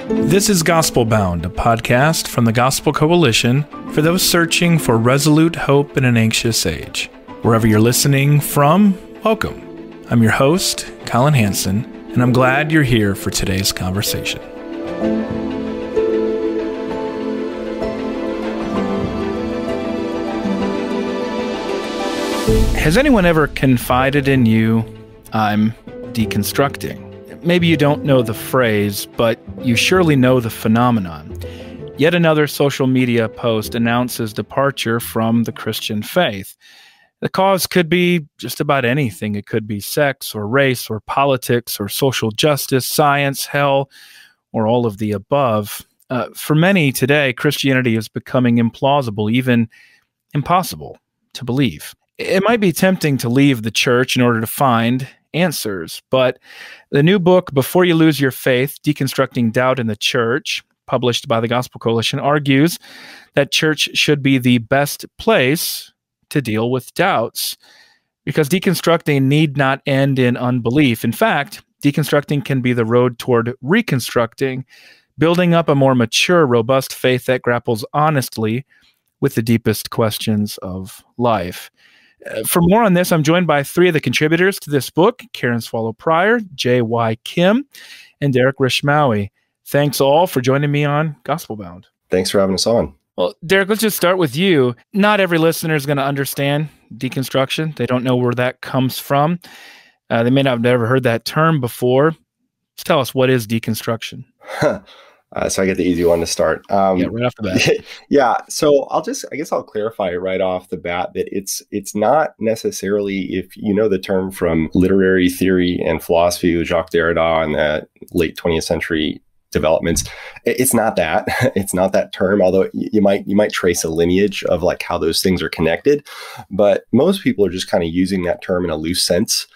This is Gospelbound, a podcast from the Gospel Coalition for those searching for resolute hope in an anxious age. Wherever you're listening from, welcome. I'm your host, Colin Hanson, and I'm glad you're here for today's conversation. Has anyone ever confided in you, "I'm deconstructing"? Maybe you don't know the phrase, but you surely know the phenomenon. Yet another social media post announces departure from the Christian faith. The cause could be just about anything. It could be sex or race or politics or social justice, science, hell, or all of the above. For many today, Christianity is becoming implausible, even impossible to believe. It might be tempting to leave the church in order to find answers, but the new book, Before You Lose Your Faith, Deconstructing Doubt in the Church, published by the Gospel Coalition, argues that church should be the best place to deal with doubts, because deconstructing need not end in unbelief. In fact, deconstructing can be the road toward reconstructing, building up a more mature, robust faith that grapples honestly with the deepest questions of life. For more on this, I'm joined by three of the contributors to this book: Karen Swallow-Prior, J.Y. Kim, and Derek Rishmawy. Thanks all for joining me on Gospelbound. Thanks for having us on. Well, Derek, let's just start with you. Not every listener is going to understand deconstruction. They don't know where that comes from. They may not have never heard that term before. Just tell us, what is deconstruction? So I get the easy one to start. Yeah, right off the bat. Yeah. So I'll clarify right off the bat that it's not necessarily, if you know the term from literary theory and philosophy with Jacques Derrida and the late 20th century developments, it's not that. It's not that term, although you might trace a lineage of like how those things are connected. But most people are just kind of using that term in a loose sense.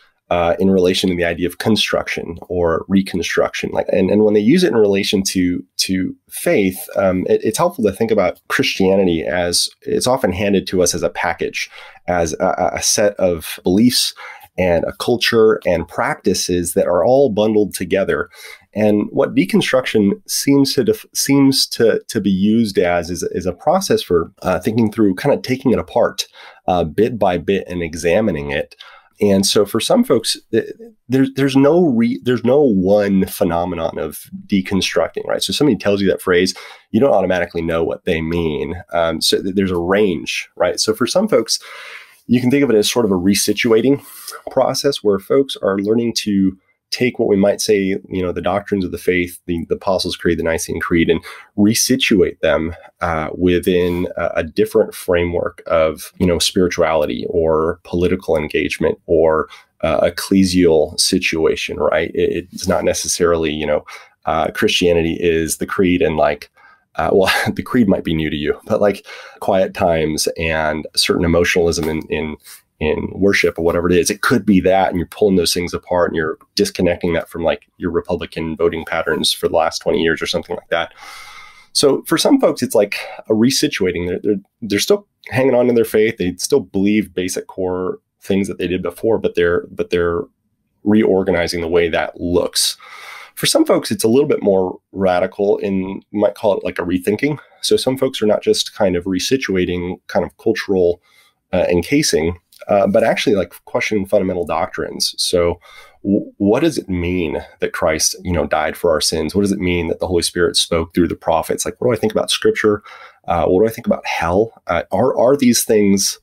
In relation to the idea of construction or reconstruction, and when they use it in relation to faith, it's helpful to think about Christianity as it's often handed to us as a package, as a set of beliefs and a culture and practices that are all bundled together. And what deconstruction seems to be used as is a process for thinking through, kind of taking it apart bit by bit and examining it. And so for some folks, there's no one phenomenon of deconstructing, right? So somebody tells you that phrase, you don't automatically know what they mean. So there's a range, right? So for some folks, you can think of it as sort of a resituating process where folks are learning to take what we might say, the doctrines of the faith, the Apostles' Creed, the Nicene Creed, and resituate them within a different framework of, spirituality or political engagement or ecclesial situation, right? It's not necessarily, Christianity is the creed and the creed might be new to you, but like quiet times and certain emotionalism in worship or whatever it is, it could be that, and you're pulling those things apart and you're disconnecting that from like your Republican voting patterns for the last 20 years or something like that. So for some folks, it's like a resituating. They're still hanging on to their faith. They still believe basic core things that they did before, but they're reorganizing the way that looks. For some folks, it's a little bit more radical, and you might call it like a rethinking. So some folks are not just kind of resituating kind of cultural encasing, but actually like questioning fundamental doctrines. So what does it mean that Christ, died for our sins? What does it mean that the Holy Spirit spoke through the prophets? Like, what do I think about Scripture? What do I think about hell? Are these things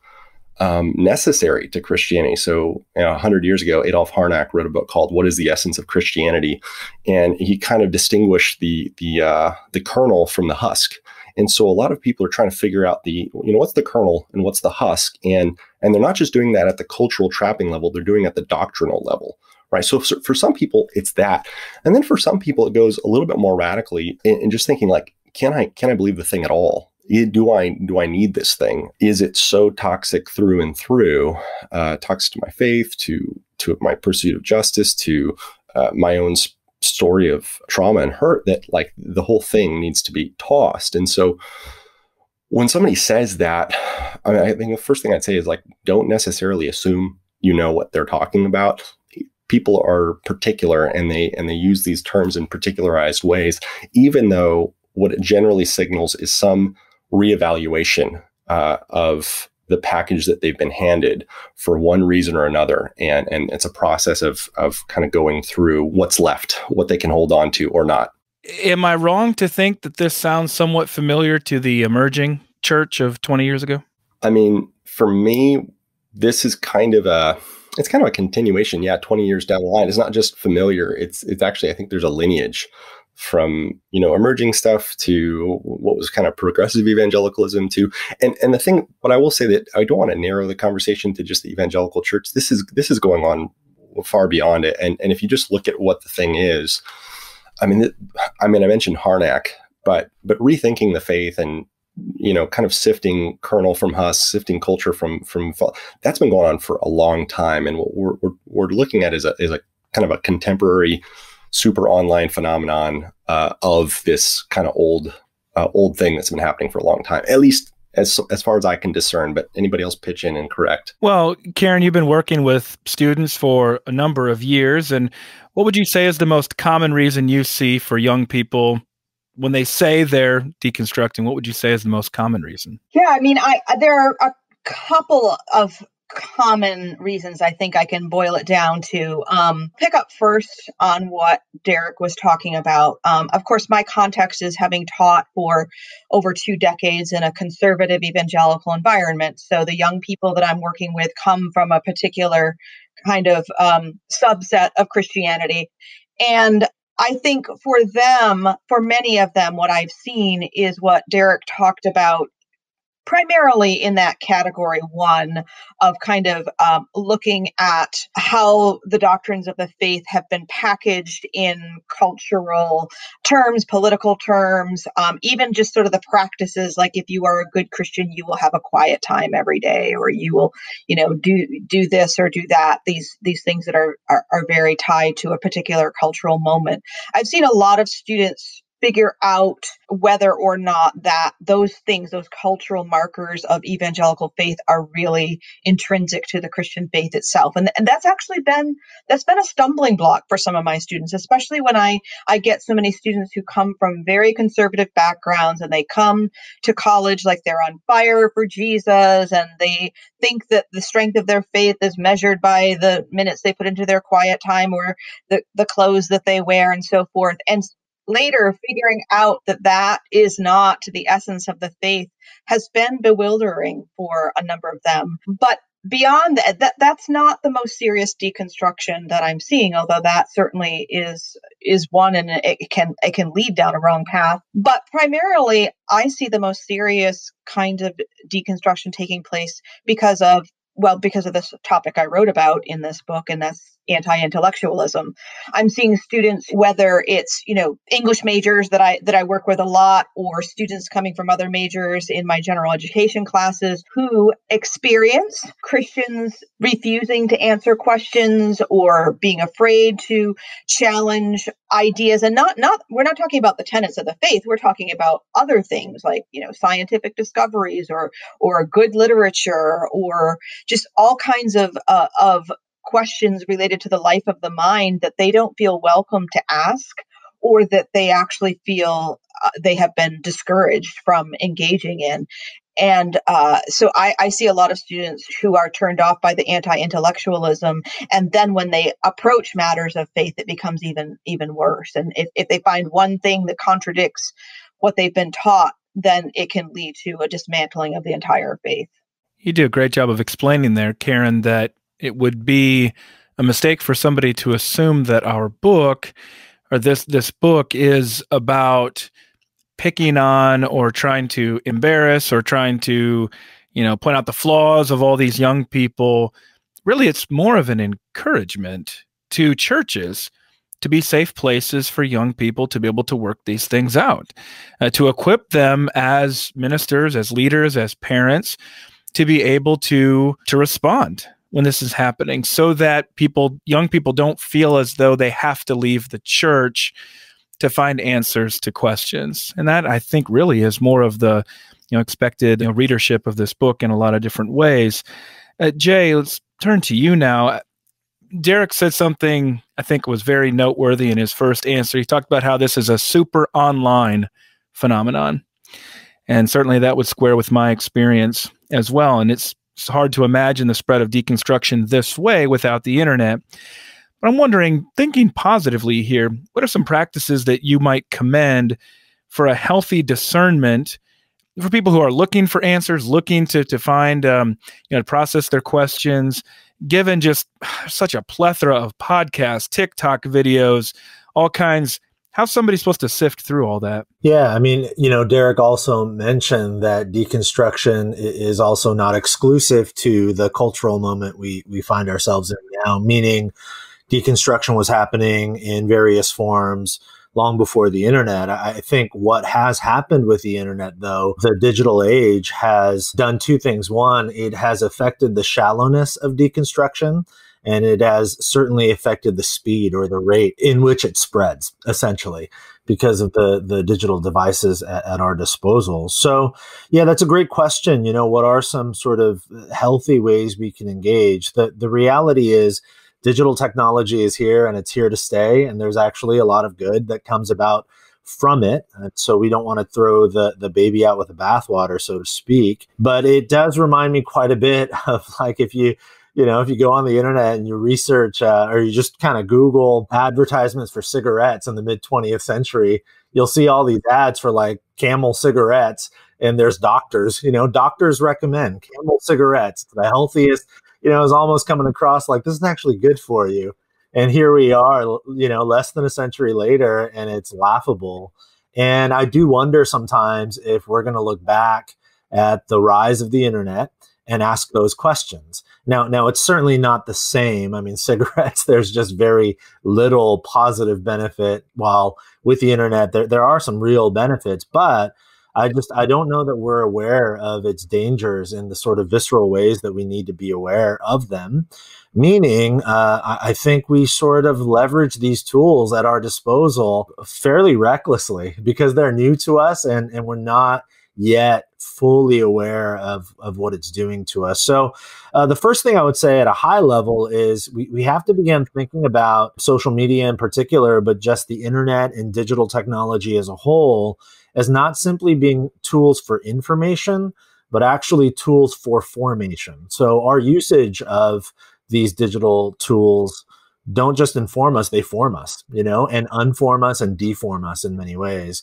necessary to Christianity? So 100 years ago, Adolf Harnack wrote a book called "What is the Essence of Christianity?" And he kind of distinguished the kernel from the husk. And so a lot of people are trying to figure out what's the kernel and what's the husk. And they're not just doing that at the cultural trapping level, they're doing it at the doctrinal level, right? So for some people, it's that. And then for some people, it goes a little bit more radically in just thinking like, can I believe the thing at all? Do I need this thing? Is it so toxic through and through, toxic to my faith, to my pursuit of justice, to my own story of trauma and hurt, that like the whole thing needs to be tossed? And so when somebody says that, I think the first thing I'd say is like, don't necessarily assume you know what they're talking about. people are particular and they use these terms in particularized ways, even though what it generally signals is some reevaluation of the package that they've been handed for one reason or another. And it's a process of kind of going through what's left, what they can hold on to or not. Am I wrong to think that this sounds somewhat familiar to the emerging church of 20 years ago? I mean, for me, this is kind of a continuation. Yeah, 20 years down the line. It's not just familiar. It's actually, I think there's a lineage from, emerging stuff to what was kind of progressive evangelicalism to, and the thing, but I will say that I don't want to narrow the conversation to just the evangelical church. This is going on far beyond it. And if you just look at what the thing is, I mentioned Harnack, but rethinking the faith and, kind of sifting kernel from husk, sifting culture from that's been going on for a long time. And what we're looking at is a kind of a contemporary super online phenomenon of this kind of old thing that's been happening for a long time, at least as far as I can discern. But anybody else pitch in and correct? Well, Karen, you've been working with students for a number of years, and what would you say is the most common reason you see for young people when they say they're deconstructing? What would you say is the most common reason? Yeah, I mean, there are a couple of common reasons. I think I can boil it down to pick up first on what Derek was talking about. Of course, my context is having taught for over 2 decades in a conservative evangelical environment. So the young people that I'm working with come from a particular kind of subset of Christianity. And I think for many of them, what I've seen is what Derek talked about, primarily in that category 1 of kind of looking at how the doctrines of the faith have been packaged in cultural terms, political terms, even just sort of the practices, like if you are a good Christian, you will have a quiet time every day, or you will, do this or do that. These things that are very tied to a particular cultural moment. I've seen a lot of students figure out whether or not that those things, those cultural markers of evangelical faith, are really intrinsic to the Christian faith itself. And that's actually been a stumbling block for some of my students, especially when I get so many students who come from very conservative backgrounds and they come to college like they're on fire for Jesus, and they think that the strength of their faith is measured by the minutes they put into their quiet time or the clothes that they wear and so forth. And later, figuring out that is not the essence of the faith has been bewildering for a number of them. But beyond that's not the most serious deconstruction that I'm seeing, although that certainly is one, and it can lead down a wrong path. But primarily, I see the most serious kind of deconstruction taking place because of this topic I wrote about in this book, and that's anti-intellectualism. I'm seeing students, whether it's, English majors that I work with a lot, or students coming from other majors in my general education classes, who experience Christians refusing to answer questions or being afraid to challenge ideas. And we're not talking about the tenets of the faith. We're talking about other things like, scientific discoveries or good literature, or just all kinds of questions related to the life of the mind that they don't feel welcome to ask, or that they actually feel they have been discouraged from engaging in. And so I see a lot of students who are turned off by the anti-intellectualism. And then when they approach matters of faith, it becomes even worse. And if they find one thing that contradicts what they've been taught, then it can lead to a dismantling of the entire faith. You do a great job of explaining there, Karen, that it would be a mistake for somebody to assume that our book, or this book, is about picking on or trying to embarrass or trying to, point out the flaws of all these young people. Really, it's more of an encouragement to churches to be safe places for young people to be able to work these things out, to equip them as ministers, as leaders, as parents, to be able to respond when this is happening, so that young people don't feel as though they have to leave the church to find answers to questions. And that, I think, really is more of the expected readership of this book in a lot of different ways. Jay, let's turn to you now. Derek said something I think was very noteworthy in his first answer. He talked about how this is a super online phenomenon. And certainly that would square with my experience as well. And it's hard to imagine the spread of deconstruction this way without the internet. But I'm wondering, thinking positively here, what are some practices that you might commend for a healthy discernment for people who are looking for answers, looking to find, to process their questions, given just such a plethora of podcasts, TikTok videos, all kinds? How's somebody supposed to sift through all that? Yeah, I mean, Derek also mentioned that deconstruction is also not exclusive to the cultural moment we find ourselves in now, meaning deconstruction was happening in various forms long before the internet. I think what has happened with the internet, though, the digital age has done two things. One, it has affected the shallowness of deconstruction, and it has certainly affected the speed or the rate in which it spreads, essentially, because of the digital devices at our disposal. So, yeah, that's a great question. What are some sort of healthy ways we can engage? The reality is, digital technology is here and it's here to stay. And there's actually a lot of good that comes about from it. And so we don't want to throw the baby out with the bathwater, so to speak. But it does remind me quite a bit of like if you go on the internet and you research or you just kind of Google advertisements for cigarettes in the mid 20th century, you'll see all these ads for like Camel cigarettes. And there's doctors, doctors recommend Camel cigarettes, the healthiest. Is almost coming across like this is actually good for you. And here we are, less than a century later, and it's laughable. And I do wonder sometimes if we're going to look back at the rise of the internet and ask those questions. Now, it's certainly not the same. I mean, cigarettes, there's just very little positive benefit, while with the internet, there are some real benefits, but I don't know that we're aware of its dangers in the sort of visceral ways that we need to be aware of them. Meaning, I think we sort of leverage these tools at our disposal fairly recklessly because they're new to us and we're not yet fully aware of what it's doing to us. So the first thing I would say at a high level is we have to begin thinking about social media in particular, but just the internet and digital technology as a whole, as not simply being tools for information, but actually tools for formation. So our usage of these digital tools don't just inform us, they form us, and unform us and deform us in many ways.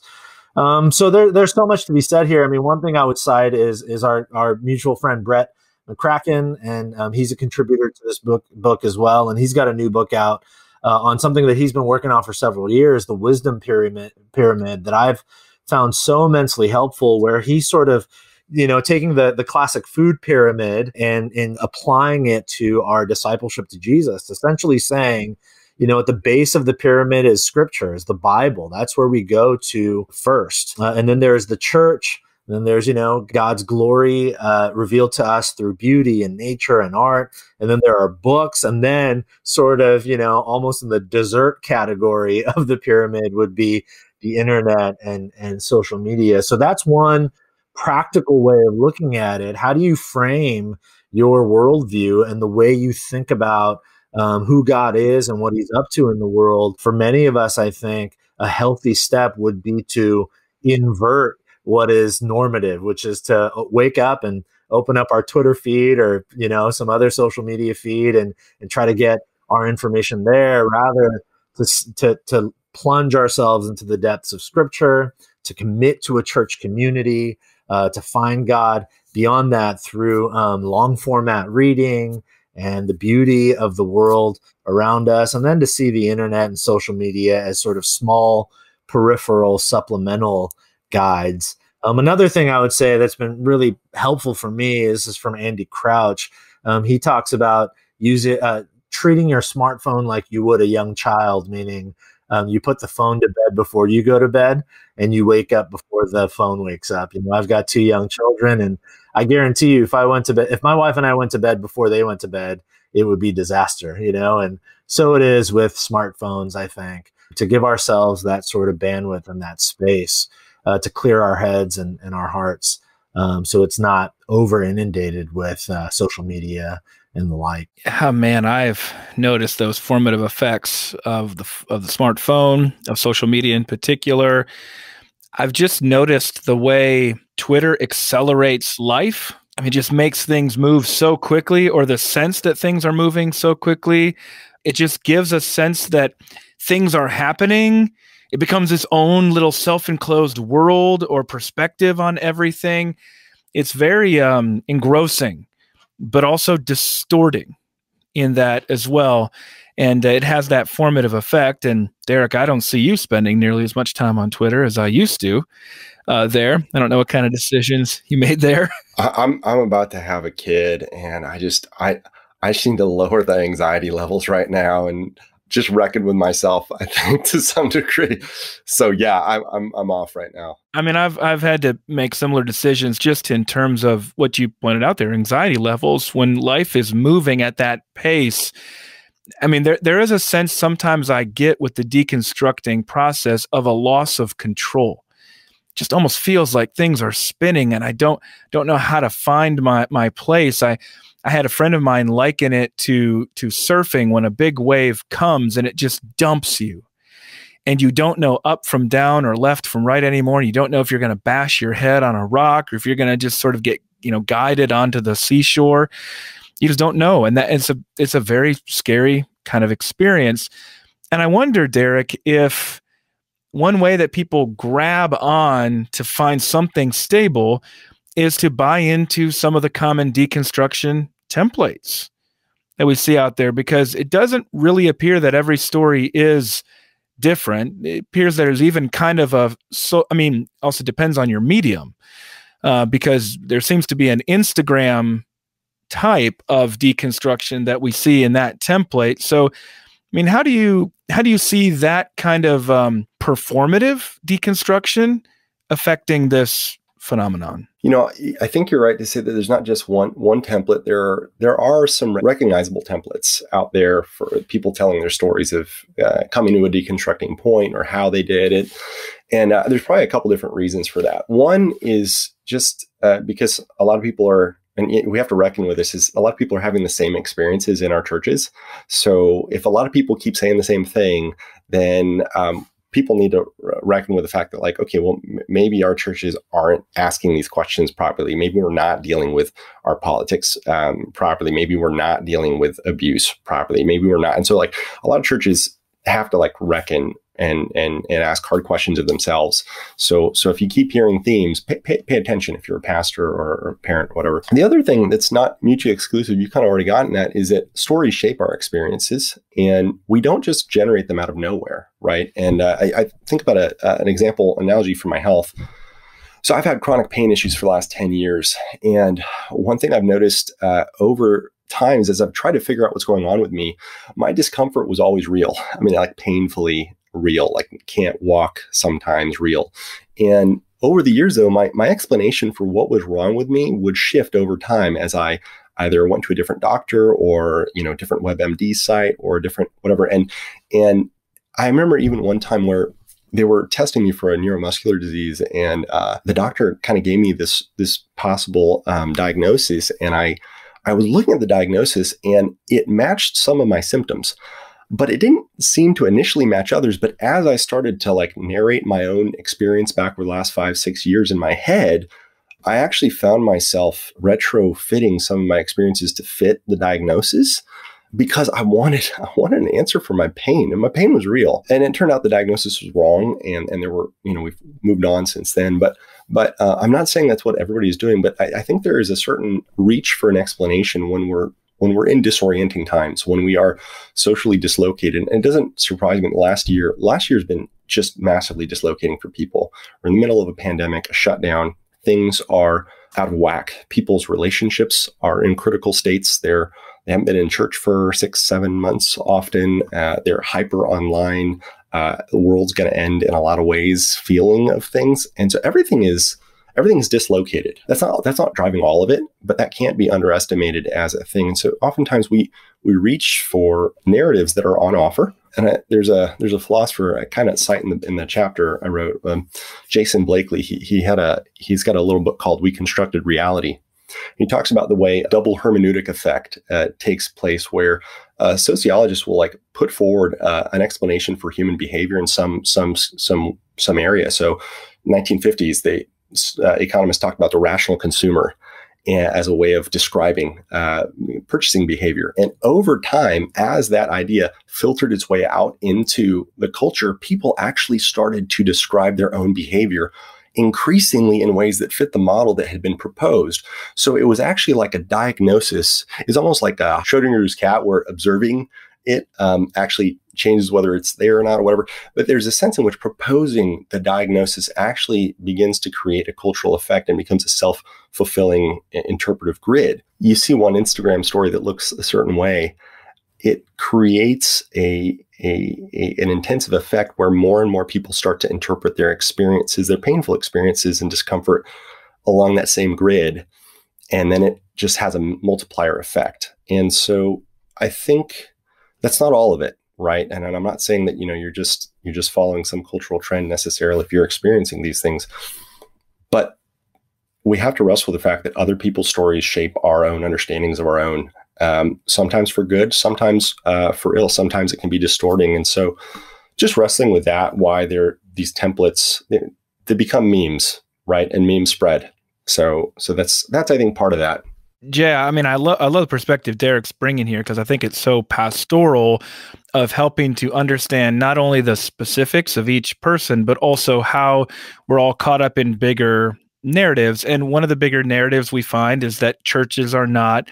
So there's so much to be said here. I mean, one thing I would cite is our mutual friend, Brett McCracken, and he's a contributor to this book as well. And he's got a new book out on something that he's been working on for several years, the wisdom pyramid that I've found so immensely helpful, where he's sort of, taking the classic food pyramid and applying it to our discipleship to Jesus, essentially saying, at the base of the pyramid is scripture, is the Bible. That's where we go to first. And then there's the church. And then there's, God's glory revealed to us through beauty and nature and art. And then there are books. And then sort of, almost in the dessert category of the pyramid would be the internet and social media. So that's one practical way of looking at it. How do you frame your worldview and the way you think about who God is and what he's up to in the world? For many of us, I think a healthy step would be to invert what is normative, which is to wake up and open up our Twitter feed or, some other social media feed and try to get our information there, rather to plunge ourselves into the depths of scripture, to commit to a church community, to find God beyond that through long format reading and the beauty of the world around us, and then to see the internet and social media as sort of small, peripheral, supplemental guides. Another thing I would say that's been really helpful for me is from Andy Crouch. He talks about treating your smartphone like you would a young child, meaning you put the phone to bed before you go to bed and you wake up before the phone wakes up. I've got 2 young children, and I guarantee you, if my wife and I went to bed before they went to bed, it would be disaster, and so it is with smartphones, I think, to give ourselves that sort of bandwidth and that space to clear our heads and our hearts. So it's not over inundated with social media and the like. Oh, man, I've noticed those formative effects of the smartphone, of social media in particular. I've just noticed the way Twitter accelerates life. I mean, it just makes things move so quickly, or the sense that things are moving so quickly. It just gives a sense that things are happening. It becomes its own little self-enclosed world or perspective on everything. It's very engrossing, but also distorting in that as well. And it has that formative effect. And Derek, I don't see you spending nearly as much time on Twitter as I used to there. I don't know what kind of decisions you made there. I'm about to have a kid, and I just need to lower the anxiety levels right now and just reckon with myself, I think, to some degree. So yeah, I'm off right now. I mean, I've had to make similar decisions just in terms of what you pointed out there, anxiety levels. When life is moving at that pace, I mean, there is a sense sometimes I get with the deconstructing process of a loss of control. Just almost feels like things are spinning, and I don't know how to find my place. I had a friend of mine liken it to surfing when a big wave comes and it just dumps you. And you don't know up from down or left from right anymore. And you don't know if you're going to bash your head on a rock or if you're going to just sort of get, guided onto the seashore. You just don't know. And that it's a very scary kind of experience. And I wonder, Derek, if one way that people grab on to find something stable is to buy into some of the common deconstruction templates that we see out there, because it doesn't really appear that every story is different. It appears that there's even kind of also depends on your medium, because there seems to be an Instagram type of deconstruction that we see in that template. So, I mean, how do you see that kind of performative deconstruction affecting this phenomenon? I think you're right to say that there's not just one template. There are some recognizable templates out there for people telling their stories of coming to a deconstructing point or how they did it. And there's probably a couple different reasons for that. One is just because a lot of people are, and we have to reckon with this, is a lot of people are having the same experiences in our churches. So if a lot of people keep saying the same thing, then people need to reckon with the fact that, like, okay, well, maybe our churches aren't asking these questions properly. Maybe we're not dealing with our politics properly. Maybe we're not dealing with abuse properly. Maybe we're not. And so, like, a lot of churches have to, like, reckon and ask hard questions of themselves. So if you keep hearing themes, pay attention if you're a pastor or a parent, whatever. The other thing that's not mutually exclusive, you kind of already gotten at, is that stories shape our experiences, and we don't just generate them out of nowhere, right? And I think about an analogy from my health. So I've had chronic pain issues for the last 10 years. And one thing I've noticed over times as I've tried to figure out what's going on with me, my discomfort was always real. I mean, like, painfully real, like can't walk sometimes real. And over the years, though, my explanation for what was wrong with me would shift over time as I either went to a different doctor or, different WebMD site or a different whatever. And I remember even one time where they were testing me for a neuromuscular disease, and the doctor kind of gave me this possible diagnosis. And I was looking at the diagnosis, and it matched some of my symptoms. But it didn't seem to initially match others. But as I started to, like, narrate my own experience back over the last 5-6 years in my head, I actually found myself retrofitting some of my experiences to fit the diagnosis, because I wanted an answer for my pain, and my pain was real. And it turned out the diagnosis was wrong, and there were, we've moved on since then. But I'm not saying that's what everybody is doing, but I think there is a certain reach for an explanation when we're in disorienting times, when we are socially dislocated. And it doesn't surprise me that last year's been just massively dislocating for people. We're in the middle of a pandemic, a shutdown. Things are out of whack. People's relationships are in critical states. They haven't been in church for 6-7 months often. They're hyper online. The world's going to end in a lot of ways feeling of things. And so everything is dislocated. That's not driving all of it, but that can't be underestimated as a thing. And so oftentimes we reach for narratives that are on offer. And there's a philosopher I kind of cite in the chapter I wrote, Jason Blakely. He's got a little book called We Constructed Reality. He talks about the way double hermeneutic effect takes place, where sociologists will like put forward an explanation for human behavior in some area. So, 1950s, economists talked about the rational consumer as a way of describing purchasing behavior. And over time, as that idea filtered its way out into the culture, people actually started to describe their own behavior increasingly in ways that fit the model that had been proposed. So it was actually like a diagnosis. It's almost like a Schrodinger's cat, where observing it actually changes whether it's there or not or whatever. But there's a sense in which proposing the diagnosis actually begins to create a cultural effect and becomes a self-fulfilling interpretive grid. You see one Instagram story that looks a certain way, it creates an intensive effect where more and more people start to interpret their experiences, their painful experiences and discomfort along that same grid. And then it just has a multiplier effect. And so I think that's not all of it, right? And I'm not saying that, you're just following some cultural trend necessarily if you're experiencing these things. But we have to wrestle with the fact that other people's stories shape our own understandings of our own. Sometimes for good, sometimes for ill, sometimes it can be distorting. And so just wrestling with that, why these templates, they become memes, right? And memes spread. So that's I think part of that. Yeah, I mean, I love the perspective Derek's bringing here, because I think it's so pastoral of helping to understand not only the specifics of each person, but also how we're all caught up in bigger narratives. And one of the bigger narratives we find is that churches are not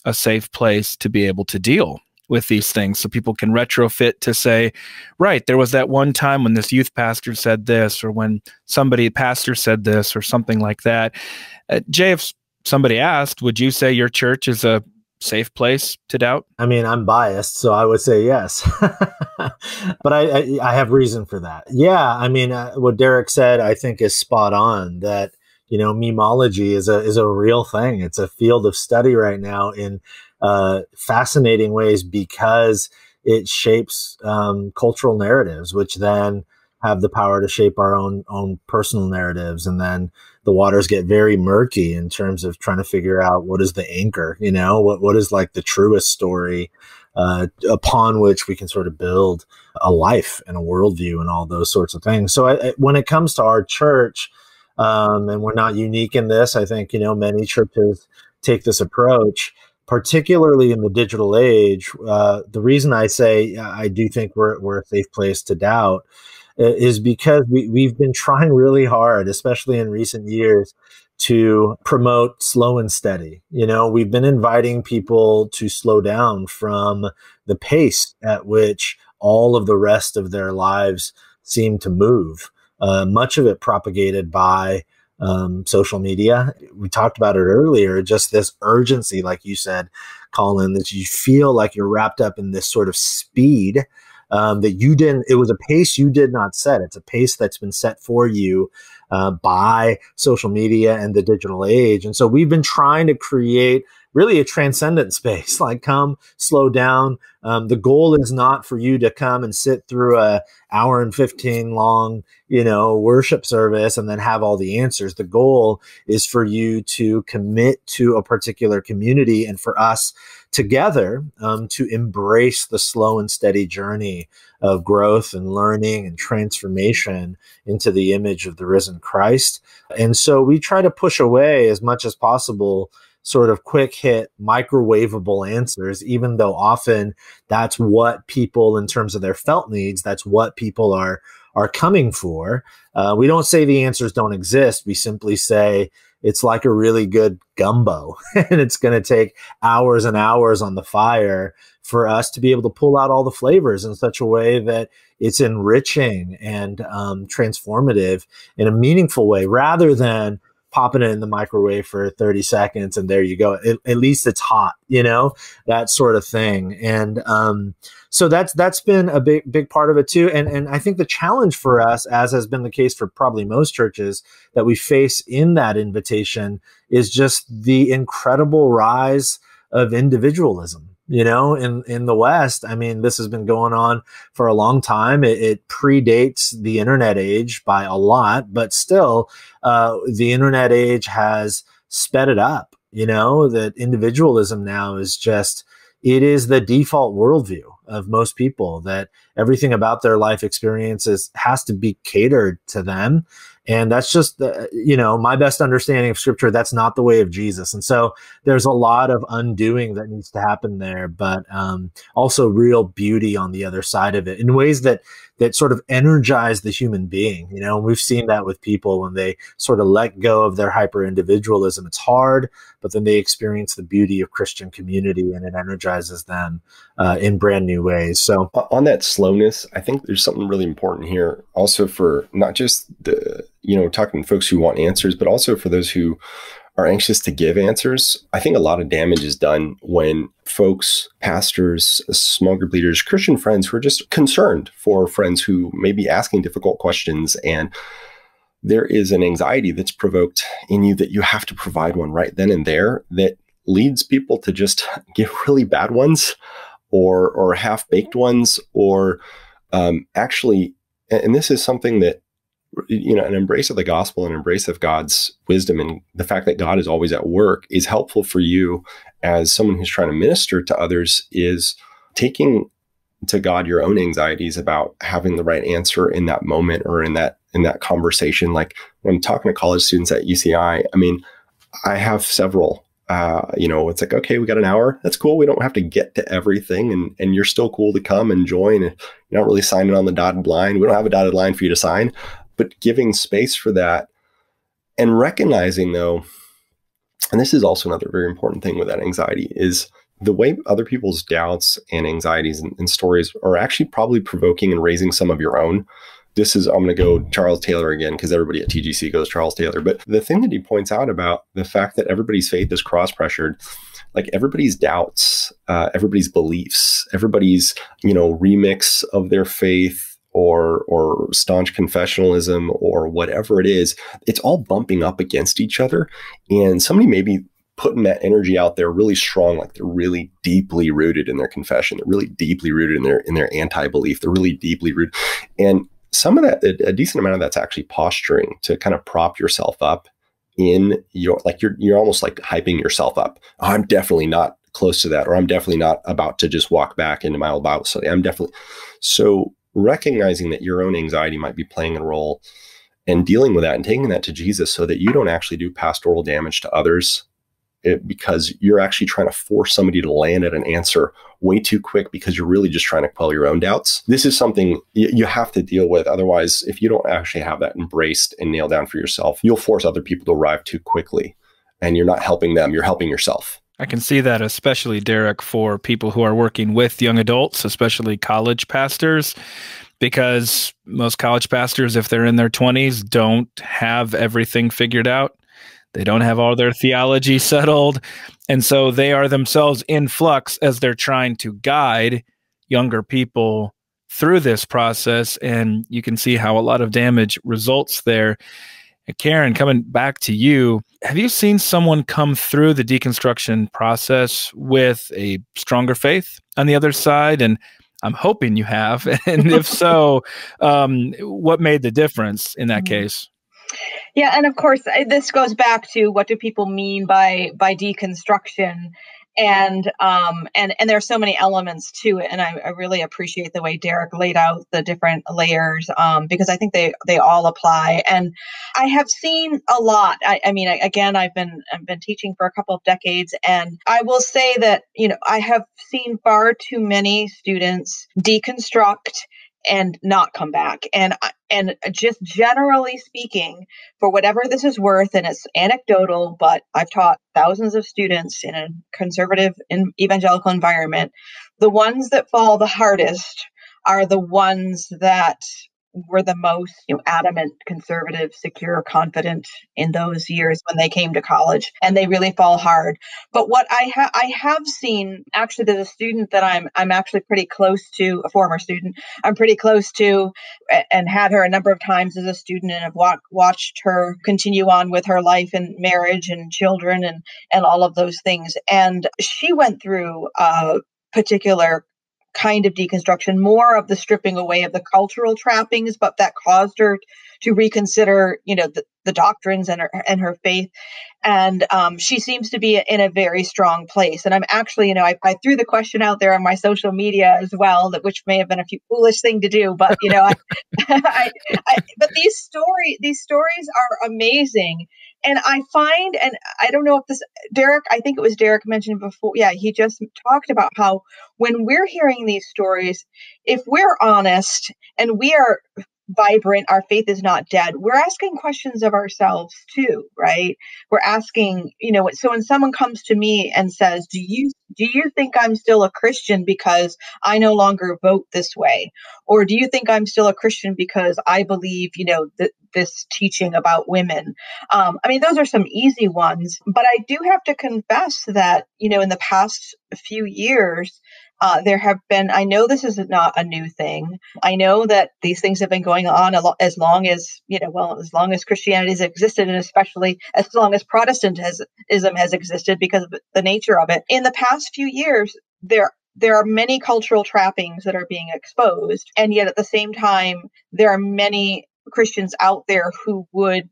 a safe place to be able to deal with these things. So people can retrofit to say, right, there was that one time when this youth pastor said this, or when pastor said this, or something like that. Jay, if somebody asked, would you say your church is a safe place to doubt? I mean, I'm biased, so I would say yes. But I have reason for that. Yeah, I mean, what Derek said, I think, is spot on, that memology is a real thing. It's a field of study right now in fascinating ways, because it shapes cultural narratives, which then have the power to shape our own personal narratives. And then the waters get very murky in terms of trying to figure out what is the anchor, what is like the truest story upon which we can sort of build a life and a worldview and all those sorts of things. So when it comes to our church, and we're not unique in this, I think, many churches take this approach, particularly in the digital age. The reason I say I do think we're a safe place to doubt is because we've been trying really hard, especially in recent years, to promote slow and steady. We've been inviting people to slow down from the pace at which all of the rest of their lives seem to move. Much of it propagated by social media. We talked about it earlier, just this urgency, like you said, Colin, that you feel like you're wrapped up in this sort of speed it was a pace you did not set. It's a pace that's been set for you by social media and the digital age. And so we've been trying to create really a transcendent space, like come, slow down. The goal is not for you to come and sit through a hour and 15 long, worship service and then have all the answers. The goal is for you to commit to a particular community, and for us together to embrace the slow and steady journey of growth and learning and transformation into the image of the risen Christ. And so we try to push away as much as possible sort of quick hit, microwavable answers, even though often that's what people, in terms of their felt needs, that's what people are coming for. We don't say the answers don't exist. We simply say it's like a really good gumbo, and it's going to take hours and hours on the fire for us to be able to pull out all the flavors in such a way that it's enriching and transformative in a meaningful way, rather than popping it in the microwave for 30 seconds and there you go. At least it's hot, that sort of thing. And so that's been a big part of it too. And I think the challenge for us, as has been the case for probably most churches that we face in that invitation, is just the incredible rise of individualism. In the West, I mean, this has been going on for a long time. It predates the internet age by a lot, but still, the internet age has sped it up. that individualism now is just, it is the default worldview of most people, that everything about their life experiences has to be catered to them. And that's just, my best understanding of scripture. That's not the way of Jesus. And so there's a lot of undoing that needs to happen there, but also real beauty on the other side of it in ways that sort of energize the human being. And we've seen that with people when they sort of let go of their hyper individualism. It's hard, but then they experience the beauty of Christian community and it energizes them in brand new ways. So on that slowness, I think there's something really important here also for not just the, talking to folks who want answers, but also for those who are anxious to give answers. I think a lot of damage is done when folks, pastors, small group leaders, Christian friends who are just concerned for friends who may be asking difficult questions, and there is an anxiety that's provoked in you that you have to provide one right then and there that leads people to just give really bad ones or half-baked ones, or actually, and this is something that, an embrace of the gospel, an embrace of God's wisdom, and the fact that God is always at work is helpful for you as someone who's trying to minister to others, is taking to God your own anxieties about having the right answer in that moment or in that conversation. Like when I'm talking to college students at UCI, I have several, it's like, okay, we got an hour. That's cool. We don't have to get to everything, and you're still cool to come and join. You're not really signing on the dotted line. We don't have a dotted line for you to sign. But giving space for that and recognizing, though, and this is also another very important thing with that anxiety, is the way other people's doubts and anxieties and stories are actually probably provoking and raising some of your own. I'm going to go Charles Taylor again, because everybody at TGC goes Charles Taylor. But the thing that he points out about the fact that everybody's faith is cross-pressured, like everybody's doubts, everybody's beliefs, everybody's, remix of their faith, or staunch confessionalism, or whatever it is, it's all bumping up against each other. And somebody may be putting that energy out there really strong, like they're really deeply rooted in their confession. They're really deeply rooted in their anti-belief. They're really deeply rooted. And some of that, a decent amount of that's actually posturing to kind of prop yourself up in your, like you're almost like hyping yourself up. Oh, I'm definitely not close to that, or I'm definitely not about to just walk back into my old Bible study. So recognizing that your own anxiety might be playing a role and dealing with that and taking that to Jesus so that you don't actually do pastoral damage to others, because you're actually trying to force somebody to land at an answer way too quick because you're really just trying to quell your own doubts. This is something you have to deal with. Otherwise, if you don't actually have that embraced and nailed down for yourself, you'll force other people to arrive too quickly, and you're not helping them, you're helping yourself. I can see that, especially, Derek, for people who are working with young adults, especially college pastors, because most college pastors, if they're in their 20s, don't have everything figured out. They don't have all their theology settled. And so they are themselves in flux as they're trying to guide younger people through this process. And you can see how a lot of damage results there. Karen, coming back to you, have you seen someone come through the deconstruction process with a stronger faith on the other side? And I'm hoping you have. And if so, what made the difference in that case? Yeah, and of course, this goes back to what do people mean by deconstruction, and there's so many elements to it, and I really appreciate the way Derek laid out the different layers, because I think they all apply, and I have seen a lot. Again, I've been teaching for a couple of decades, and I will say that I have seen far too many students deconstruct and not come back. And just generally speaking, for whatever this is worth, and it's anecdotal, but I've taught thousands of students in a conservative evangelical environment, the ones that fall the hardest are the ones that were the most adamant, conservative, secure, confident in those years when they came to college, and they really fall hard. But what I have seen, actually, there's a student that I'm actually pretty close to, a former student I'm pretty close to, and had her a number of times as a student, and have watched her continue on with her life and marriage and children and all of those things. And she went through a particular kind of deconstruction, more of the stripping away of the cultural trappings, but that caused her to reconsider, the doctrines and her faith. And she seems to be in a very strong place. And I'm actually, I threw the question out there on my social media as well, which may have been a foolish thing to do, but but these stories are amazing. And I find, and I don't know if Derek, I think it was Derek mentioned before. Yeah, he just talked about how when we're hearing these stories, if we're honest and we are vibrant, our faith is not dead, we're asking questions of ourselves too, right? We're asking, so when someone comes to me and says, do you think I'm still a Christian because I no longer vote this way? Or do you think I'm still a Christian because I believe, this teaching about women? Those are some easy ones, but I do have to confess that, in the past few years, there have been, I know this is not a new thing. I know that these things have been going on as long as, as long as Christianity has existed, and especially as long as Protestantism has existed because of the nature of it. In the past few years, there are many cultural trappings that are being exposed. And yet at the same time, there are many Christians out there who would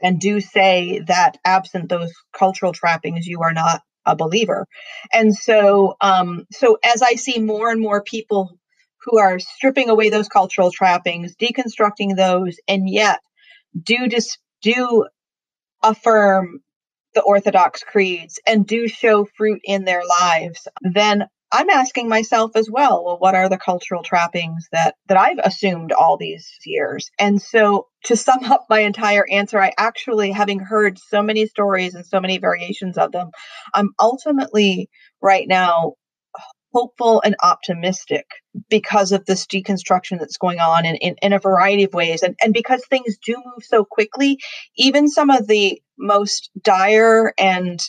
and do say that absent those cultural trappings, you are not a believer. And so as I see more and more people who are stripping away those cultural trappings, deconstructing those, and yet do affirm the Orthodox creeds and do show fruit in their lives, then I'm asking myself as well, what are the cultural trappings that I've assumed all these years? And so to sum up my entire answer, I actually, having heard so many stories and so many variations of them, I'm ultimately right now hopeful and optimistic because of this deconstruction that's going on in a variety of ways. And because things do move so quickly, even some of the most dire and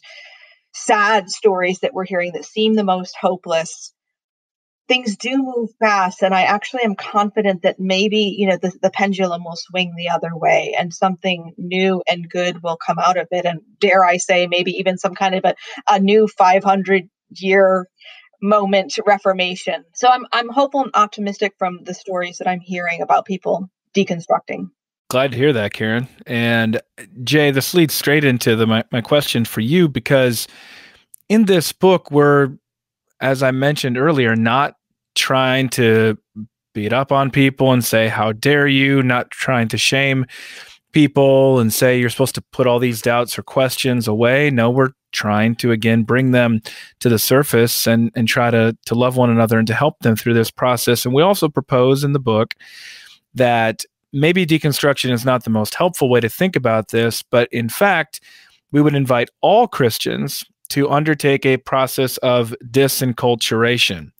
sad stories that we're hearing that seem the most hopeless, things do move fast. And I actually am confident that maybe, the pendulum will swing the other way and something new and good will come out of it. And dare I say, maybe even some kind of a new 500-year moment reformation. So I'm hopeful and optimistic from the stories that I'm hearing about people deconstructing. Glad to hear that, Karen. And Jay, this leads straight into my question for you, because in this book, we're, as I mentioned earlier, not trying to beat up on people and say, how dare you, not trying to shame people and say you're supposed to put all these doubts or questions away. No, we're trying to, again, bring them to the surface and try to love one another and to help them through this process. And we also propose in the book that maybe deconstruction is not the most helpful way to think about this, but in fact, we would invite all Christians to undertake a process of disenculturation.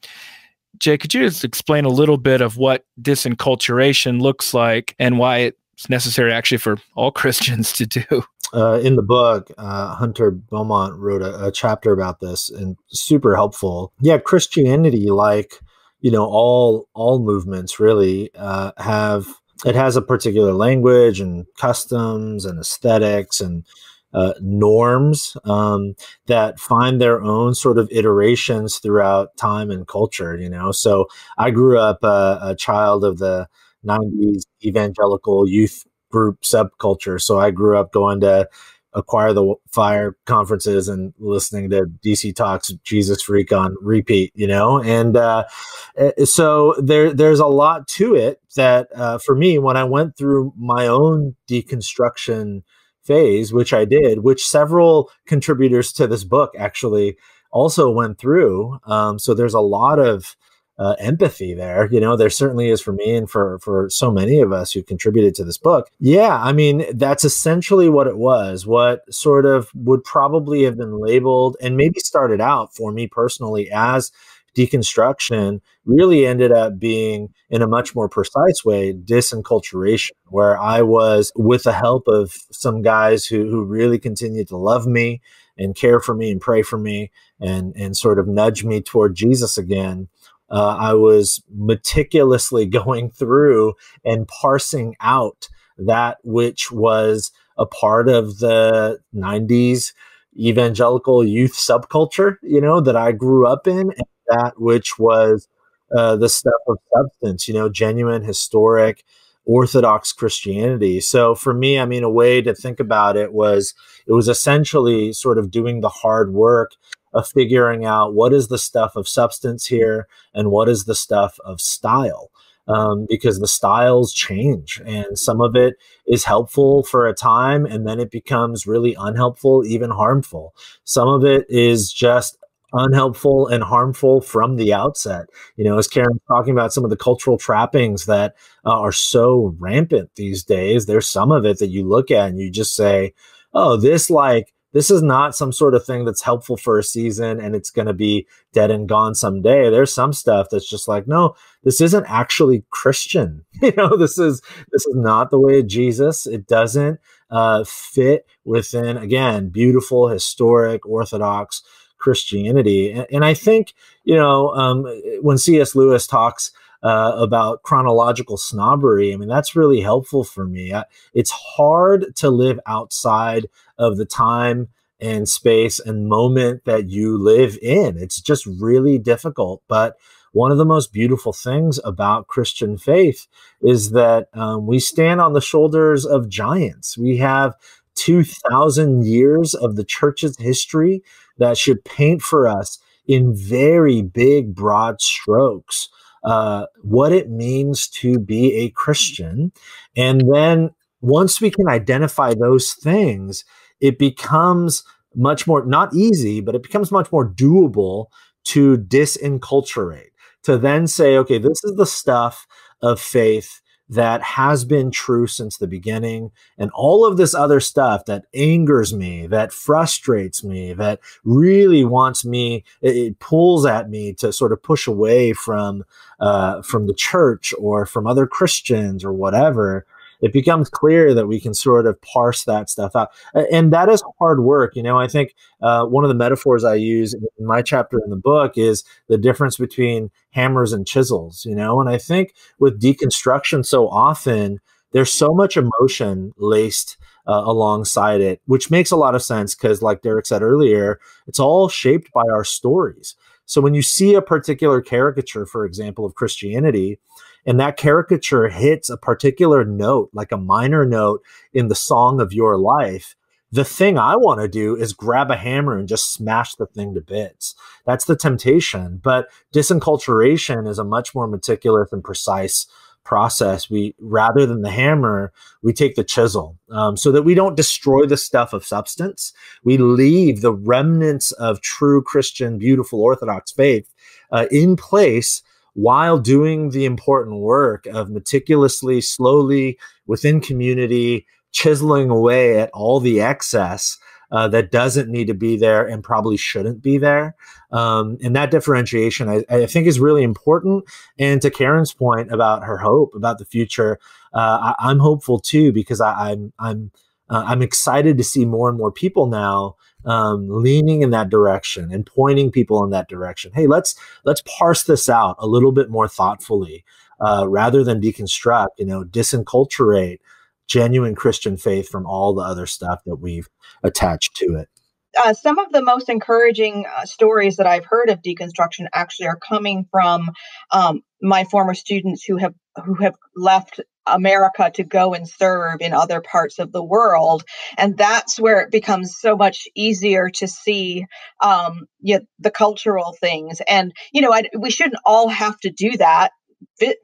Jay, could you just explain a little bit of what disenculturation looks like and why it's necessary actually for all Christians to do? In the book, Hunter Beaumont wrote a chapter about this, and super helpful. Yeah, Christianity, like, all movements really it has a particular language and customs and aesthetics and norms that find their own sort of iterations throughout time and culture, So I grew up a child of the 90s evangelical youth group subculture. So I grew up going to Acquire the Fire conferences and listening to DC Talks, Jesus Freak on repeat, and so there's a lot to it that for me, when I went through my own deconstruction phase, which I did, which several contributors to this book actually also went through. So there's a lot of empathy there. There certainly is for me and for so many of us who contributed to this book. Yeah, that's essentially what it was. What sort of would probably have been labeled and maybe started out for me personally as deconstruction really ended up being, in a much more precise way, disenculturation, where I was, with the help of some guys who really continued to love me and care for me and pray for me and sort of nudge me toward Jesus again. I was meticulously going through and parsing out that which was a part of the 90s evangelical youth subculture, that I grew up in, and that which was the stuff of substance, genuine, historic, Orthodox Christianity. So for me, I mean, a way to think about it was essentially sort of doing the hard work of figuring out what is the stuff of substance here and what is the stuff of style. Because the styles change, and some of it is helpful for a time and then it becomes really unhelpful, even harmful. Some of it is just unhelpful and harmful from the outset. As Karen's talking about some of the cultural trappings that are so rampant these days, there's some of it that you look at and you just say, oh, this is not some sort of thing that's helpful for a season and it's going to be dead and gone someday. There's some stuff that's just like, no, this isn't actually Christian. This is not the way of Jesus. It doesn't fit within, again, beautiful, historic, Orthodox Christianity. And I think, when C.S. Lewis talks about chronological snobbery, I mean, that's really helpful for me. It's hard to live outside of the time and space and moment that you live in. It's just really difficult. But one of the most beautiful things about Christian faith is that we stand on the shoulders of giants. We have 2,000 years of the church's history that should paint for us in very big, broad strokes what it means to be a Christian. And then once we can identify those things, it becomes much more, not easy, but it becomes much more doable to disenculturate, to then say, okay, this is the stuff of faith that has been true since the beginning. And all of this other stuff that angers me, that frustrates me, that really wants me, it pulls at me to sort of push away from the church or from other Christians or whatever. It becomes clear that we can sort of parse that stuff out. And that is hard work. I think one of the metaphors I use in my chapter in the book is the difference between hammers and chisels, and I think with deconstruction so often, there's so much emotion laced alongside it, which makes a lot of sense because like Derek said earlier, it's all shaped by our stories. So when you see a particular caricature, for example, of Christianity, and that caricature hits a particular note, like a minor note in the song of your life, the thing I want to do is grab a hammer and just smash the thing to bits. That's the temptation. But disenculturation is a much more meticulous and precise process. Rather than the hammer, we take the chisel so that we don't destroy the stuff of substance. We leave the remnants of true Christian, beautiful Orthodox faith in place while doing the important work of meticulously, slowly, within community, chiseling away at all the excess that doesn't need to be there and probably shouldn't be there. And that differentiation, I think, is really important. And to Karen's point about her hope about the future, I'm hopeful too, because I'm excited to see more and more people now leaning in that direction and pointing people in that direction. Hey, let's parse this out a little bit more thoughtfully, rather than deconstruct, disenculturate genuine Christian faith from all the other stuff that we've attached to it. Some of the most encouraging stories that I've heard of deconstruction actually are coming from my former students who have left America to go and serve in other parts of the world. And that's where it becomes so much easier to see the cultural things. And, we shouldn't all have to do that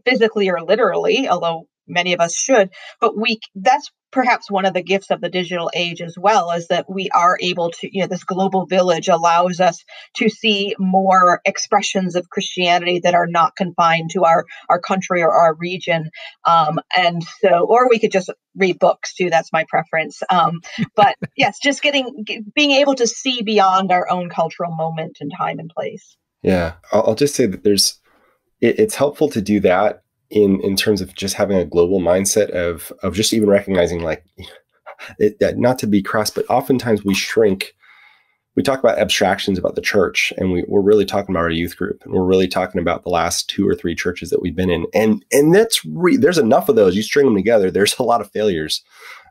physically or literally, although many of us should, but that's perhaps one of the gifts of the digital age as well, is that we are able to, this global village allows us to see more expressions of Christianity that are not confined to our country or our region. And so, or we could just read books too. That's my preference. But yes, just being able to see beyond our own cultural moment and time and place. Yeah. I'll just say that it's helpful to do that in terms of just having a global mindset of just even recognizing, like, not to be crass, but oftentimes we talk about abstractions about the church, and we're really talking about our youth group, and we're really talking about the last 2 or 3 churches that we've been in. And there's enough of those. You string them together, there's a lot of failures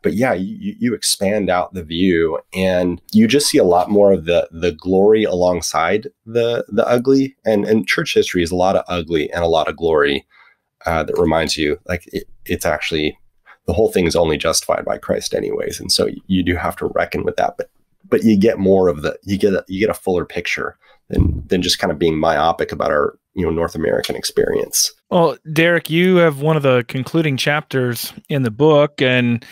But yeah, you expand out the view, and you just see a lot more of the glory alongside the ugly. And church history is a lot of ugly and a lot of glory that reminds you, like, it's actually, the whole thing is only justified by Christ anyways. And so you do have to reckon with that. But you get more of you get a fuller picture than just kind of being myopic about our North American experience. Well, Derek, you have one of the concluding chapters in the book, and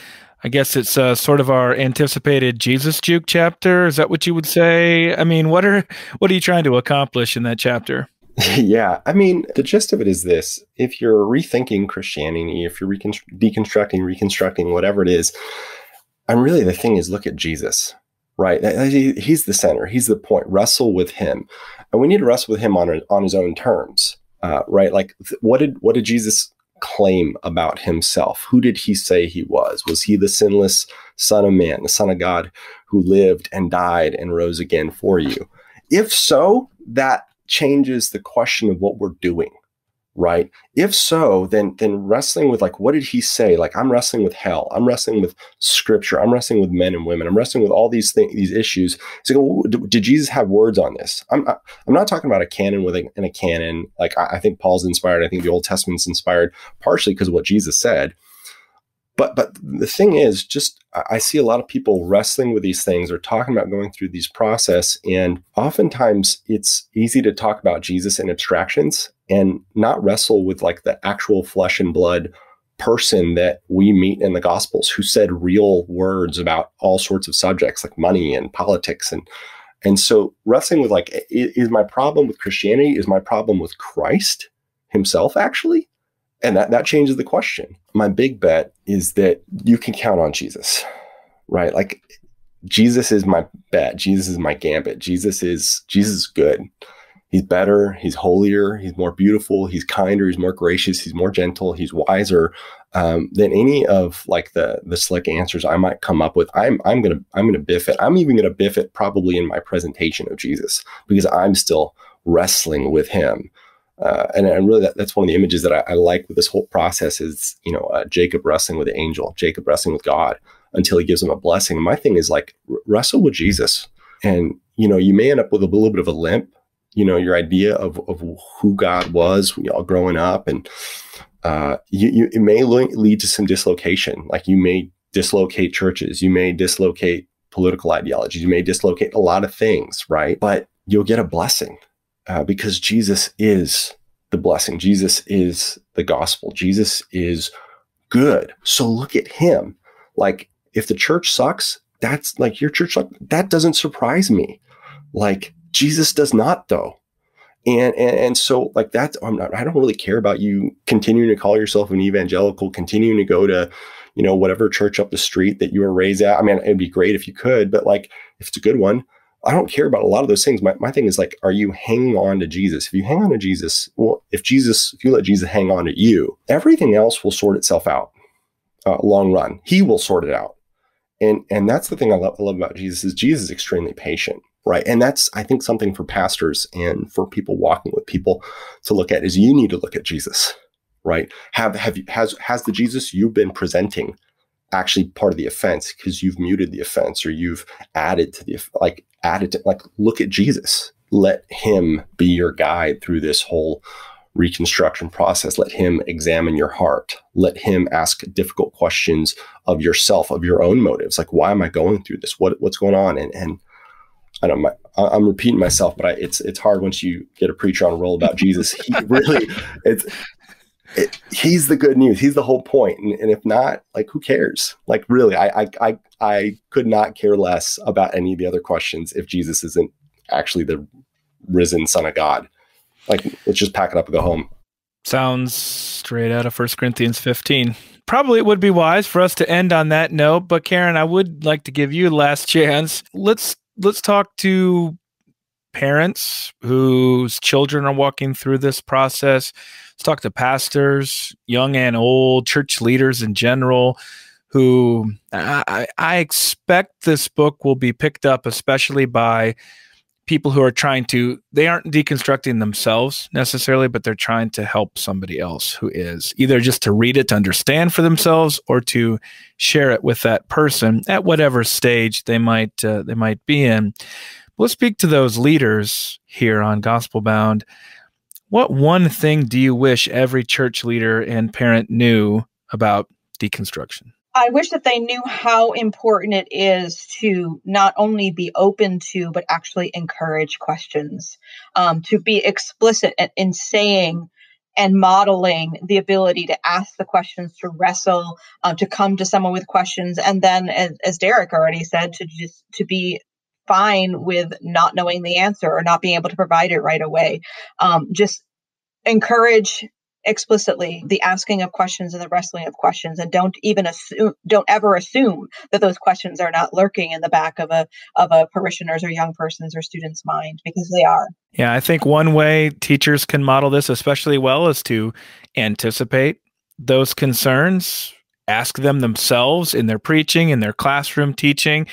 I guess it's sort of our anticipated Jesus juke chapter. Is that what you would say? I mean, what are you trying to accomplish in that chapter? Yeah, I mean, the gist of it is this: if you're rethinking Christianity, if you're deconstructing, reconstructing, whatever it is, and really the thing is, look at Jesus. Right. He's the center. He's the point. Wrestle with him. And we need to wrestle with him on his own terms. Right. Like, what did Jesus claim about himself? Who did he say he was? Was he the sinless Son of Man, the Son of God, who lived and died and rose again for you? If so, that changes the question of what we're doing. Right. If so, then wrestling with, like, what did he say? Like, I'm wrestling with hell. I'm wrestling with scripture. I'm wrestling with men and women. I'm wrestling with all these things, these issues. So, did Jesus have words on this? I'm not talking about a canon in a canon. Like, I think Paul's inspired. I think the Old Testament's inspired partially because of what Jesus said. But the thing is, just I see a lot of people wrestling with these things or talking about going through these process. And oftentimes it's easy to talk about Jesus in abstractions and not wrestle with, like, the actual flesh and blood person that we meet in the Gospels, who said real words about all sorts of subjects like money and politics. And so wrestling with, like, is my problem with Christianity? Is my problem with Christ himself, actually? And that changes the question. My big bet is that you can count on Jesus, right? Like, Jesus is my bet. Jesus is my gambit. Jesus is good. He's better. He's holier. He's more beautiful. He's kinder. He's more gracious. He's more gentle. He's wiser than any of, like, the slick answers I might come up with. I'm gonna biff it. I'm even gonna biff it probably in my presentation of Jesus, because I'm still wrestling with him. And really, that's one of the images that I like with this whole process is, Jacob wrestling with the angel, Jacob wrestling with God until he gives him a blessing. And my thing is, like, wrestle with Jesus. And, you may end up with a little bit of a limp, your idea of who God was, all growing up. And it may lead to some dislocation. Like, you may dislocate churches. You may dislocate political ideologies. You may dislocate a lot of things, right? But you'll get a blessing. Because Jesus is the blessing. Jesus is the gospel. Jesus is good. So look at him. Like, if the church sucks, that's like your church. That doesn't surprise me. Like, Jesus does not, though. And so, like, that's, I don't really care about you continuing to call yourself an evangelical, continuing to go to, whatever church up the street that you were raised at. I mean, it'd be great if you could, but, like, if it's a good one, I don't care about a lot of those things. My thing is, like, are you hanging on to Jesus? If you hang on to Jesus, well, if you let Jesus hang on to you, everything else will sort itself out. Long run, he will sort it out. And that's the thing I love about Jesus is Jesus is extremely patient, right? And that's, I think, something for pastors and for people walking with people to look at is you need to look at Jesus, right? Has the Jesus you've been presenting actually part of the offense because you've muted the offense or you've added to look at Jesus. Let him be your guide through this whole reconstruction process. Let him examine your heart. Let him ask difficult questions of yourself, of your own motives. Like, why am I going through this? What's going on? And I don't know, I'm repeating myself, but it's hard once you get a preacher on a roll about Jesus. He really, he's the good news. He's the whole point. And if not, like, who cares? Like, really, I could not care less about any of the other questions if Jesus isn't actually the risen Son of God. Like, let's just pack it up and go home. Sounds straight out of 1 Corinthians 15. Probably it would be wise for us to end on that note, but Karen, I would like to give you the last chance. Let's talk to parents whose children are walking through this process. Let's talk to pastors, young and old, church leaders in general, who I expect this book will be picked up, especially by people who are they aren't deconstructing themselves necessarily, but they're trying to help somebody else who is, either just to read it to understand for themselves or to share it with that person at whatever stage they might be in. Let's speak to those leaders here on Gospelbound. What one thing do you wish every church leader and parent knew about deconstruction? I wish that they knew how important it is to not only be open to, but actually encourage questions, to be explicit in saying and modeling the ability to ask the questions, to wrestle, to come to someone with questions. And then, as Derek already said, to be fine with not knowing the answer or not being able to provide it right away. Just encourage explicitly the asking of questions and the wrestling of questions, and don't ever assume that those questions are not lurking in the back of a parishioner's or young person's or student's mind, because they are. Yeah, I think one way teachers can model this especially well is to anticipate those concerns, ask them themselves in their preaching, in their classroom teaching,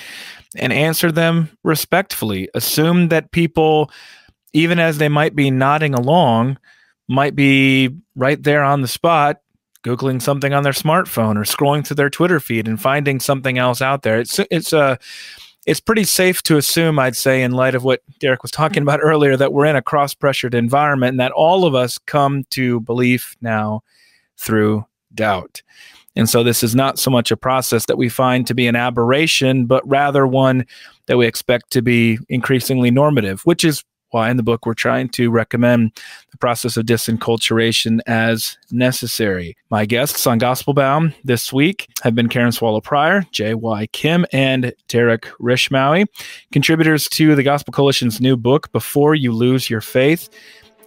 and answer them respectfully. Assume that people, even as they might be nodding along, might be right there on the spot, Googling something on their smartphone or scrolling through their Twitter feed and finding something else out there. It's pretty safe to assume, I'd say, in light of what Derek was talking about earlier, that we're in a cross-pressured environment and that all of us come to belief now through doubt. And so this is not so much a process that we find to be an aberration, but rather one that we expect to be increasingly normative, which is why in the book we're trying to recommend the process of disenculturation as necessary. My guests on Gospelbound this week have been Karen Swallow-Prior, J.Y. Kim, and Derek Rishmawy, contributors to the Gospel Coalition's new book, Before You Lose Your Faith,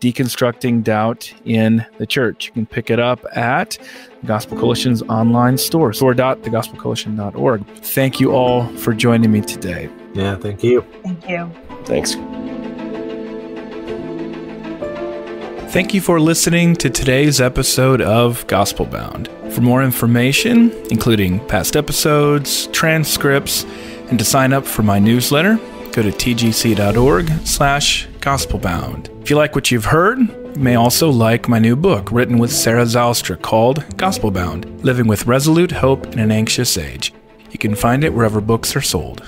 Deconstructing Doubt in the Church. You can pick it up at the Gospel Coalition's online store, store.thegospelcoalition.org. Thank you all for joining me today. Yeah, thank you. Thank you. Thanks. Thank you for listening to today's episode of Gospelbound. For more information, including past episodes, transcripts, and to sign up for my newsletter, go to tgc.org/gospelbound. If you like what you've heard, you may also like my new book written with Sarah Zylstra called Gospelbound, Living with Resolute Hope in an Anxious Age. You can find it wherever books are sold.